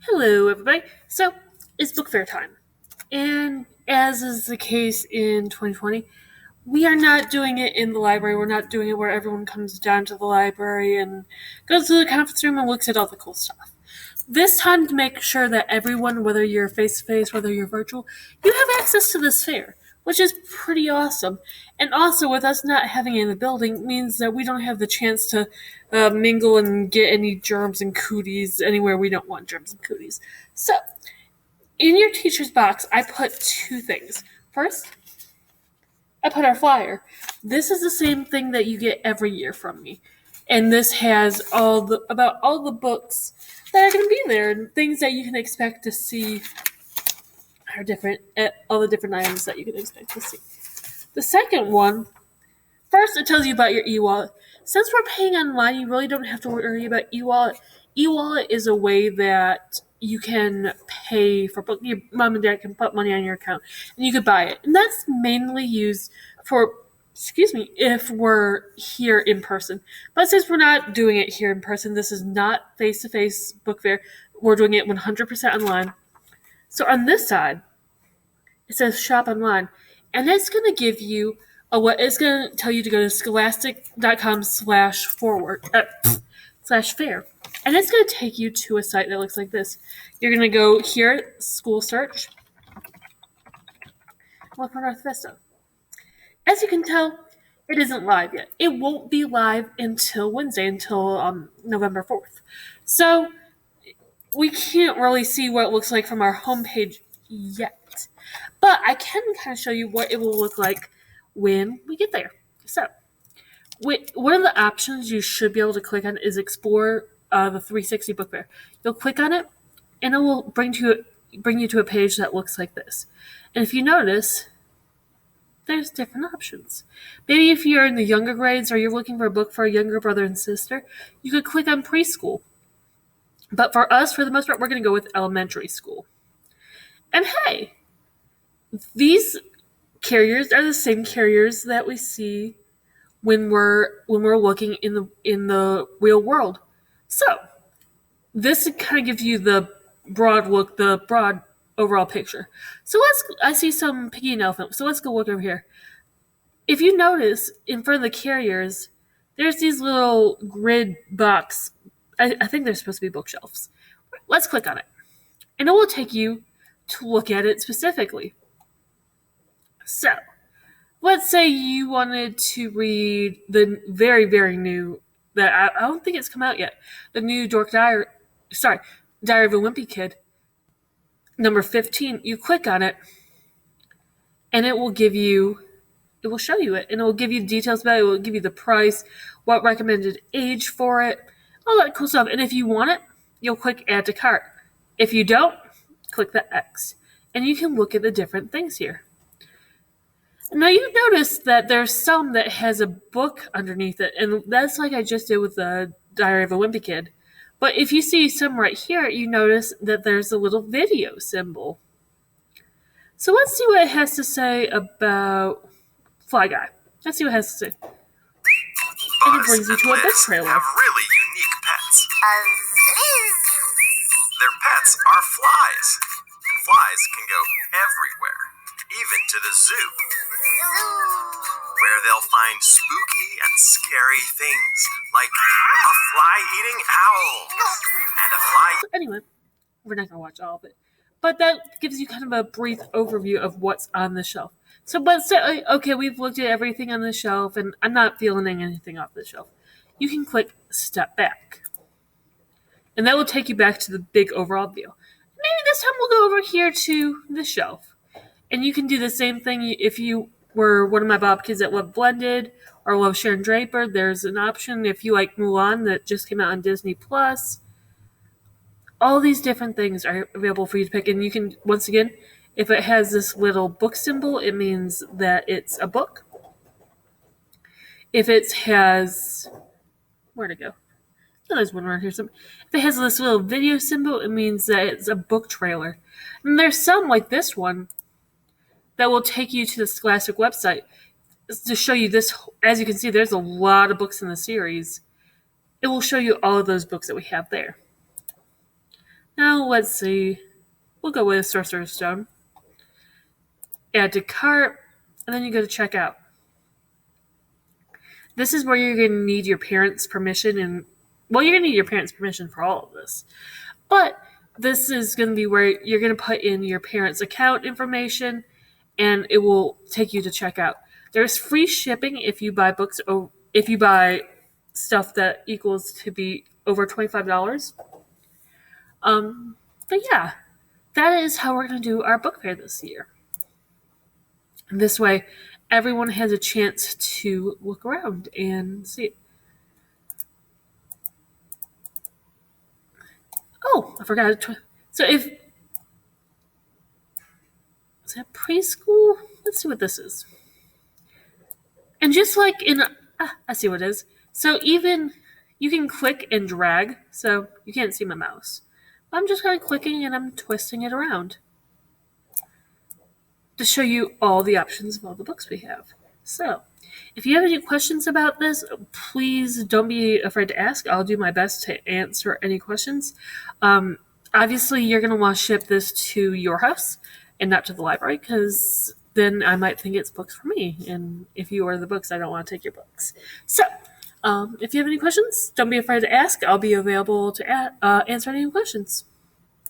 Hello, everybody. So, it's book fair time. And as is the case in 2020, we are not doing it in the library. We're not doing it where everyone comes down to the library and goes to the conference room and looks at all the cool stuff. This time, to make sure that everyone, whether you're face to face, whether you're virtual, you have access to this fair, which is pretty awesome. And also, with us not having it in the building, means that we don't have the chance to mingle and get any germs and cooties anywhere we don't want germs and cooties. So, in your teacher's box, I put two things. First, I put our flyer. This is the same thing that you get every year from me. And this has about all the books that are going to be there and things that you can expect to see are different, all the different items that you can expect to see. The second one, first it tells you about your e-wallet. Since we're paying online, you really don't have to worry about e-wallet. E-wallet is a way that you can pay for book. Your mom and dad can put money on your account and you could buy it. And that's mainly used for, if we're here in person. But since we're not doing it here in person, this is not face-to-face book fair. We're doing it 100% online. So on this side, it says shop online. And it's going to give you it's going to tell you to go to scholastic.com/fair. And it's going to take you to a site that looks like this. You're going to go here, school search, look for North Vista. As you can tell, it isn't live yet. It won't be live until Wednesday, until November 4th. So we can't really see what it looks like from our homepage yet. But I can kind of show you what it will look like when we get there. So, one of the options you should be able to click on is Explore the 360 Book Fair. You'll click on it, and it will bring you to a page that looks like this. And if you notice, there's different options. Maybe if you're in the younger grades or you're looking for a book for a younger brother and sister, you could click on preschool. But for us, for the most part, we're going to go with elementary school. And hey, these carriers are the same carriers that we see when we're looking in the real world. So this kind of gives you the broad look, the broad overall picture. So I see some piggy and elephant. So let's go look over here. If you notice in front of the carriers, there's these little grid box. I think they're supposed to be bookshelves. Let's click on it, and it will take you to look at it specifically. So, let's say you wanted to read the very, very new, that I don't think it's come out yet, the new Diary of a Wimpy Kid, number 15. You click on it, and it will show you it, and it will give you details about it. It will give you the price, what recommended age for it, all that cool stuff. And if you want it, you'll click Add to Cart. If you don't, click the X, and you can look at the different things here. Now you notice that there's some that has a book underneath it, and that's like I just did with the Diary of a Wimpy Kid. But if you see some right here, you notice that there's a little video symbol. So let's see what it has to say about Fly Guy. Let's see what it has to say. And it brings you to a book trailer. Have really unique pets. Their pets are flies. And flies can go everywhere, even to the zoo, where they'll find spooky and scary things, like a fly-eating owl and a fly... So anyway, we're not going to watch all of it. But that gives you kind of a brief overview of what's on the shelf. So, but say, okay, we've looked at everything on the shelf, and I'm not feeling anything off the shelf. You can click Step Back. And that will take you back to the big overall view. Maybe this time we'll go over here to the shelf. And you can do the same thing if you were one of my Bob kids that love Blended or love Sharon Draper. There's an option if you like Mulan that just came out on Disney Plus. All these different things are available for you to pick. And you can, once again, if it has this little book symbol, it means that it's a book. If it has... Where'd it go? Oh, there's one around here. If it has this little video symbol, it means that it's a book trailer. And there's some, like this one, that will take you to the Scholastic website to show you this. As you can see, there's a lot of books in the series. It will show you all of those books that we have there. Now let's see. We'll go with Sorcerer's Stone. Add to cart, and then you go to checkout. This is where you're going to need your parents' permission, and well, you're going to need your parents' permission for all of this. But this is going to be where you're going to put in your parents' account information, and it will take you to checkout. There's free shipping if you buy books. If you buy stuff that equals to be over $25. But yeah, that is how we're going to do our book fair this year. And this way, everyone has a chance to look around and see. Oh, I forgot. So if is that preschool? Let's see what this is. And just like in, I see what it is. So even you can click and drag. So you can't see my mouse. I'm just kind of clicking and I'm twisting it around to show you all the options of all the books we have. So, if you have any questions about this, please don't be afraid to ask. I'll do my best to answer any questions. Obviously, you're going to want to ship this to your house and not to the library because then I might think it's books for me. And if you order the books, I don't want to take your books. So, if you have any questions, don't be afraid to ask. I'll be available to answer any questions.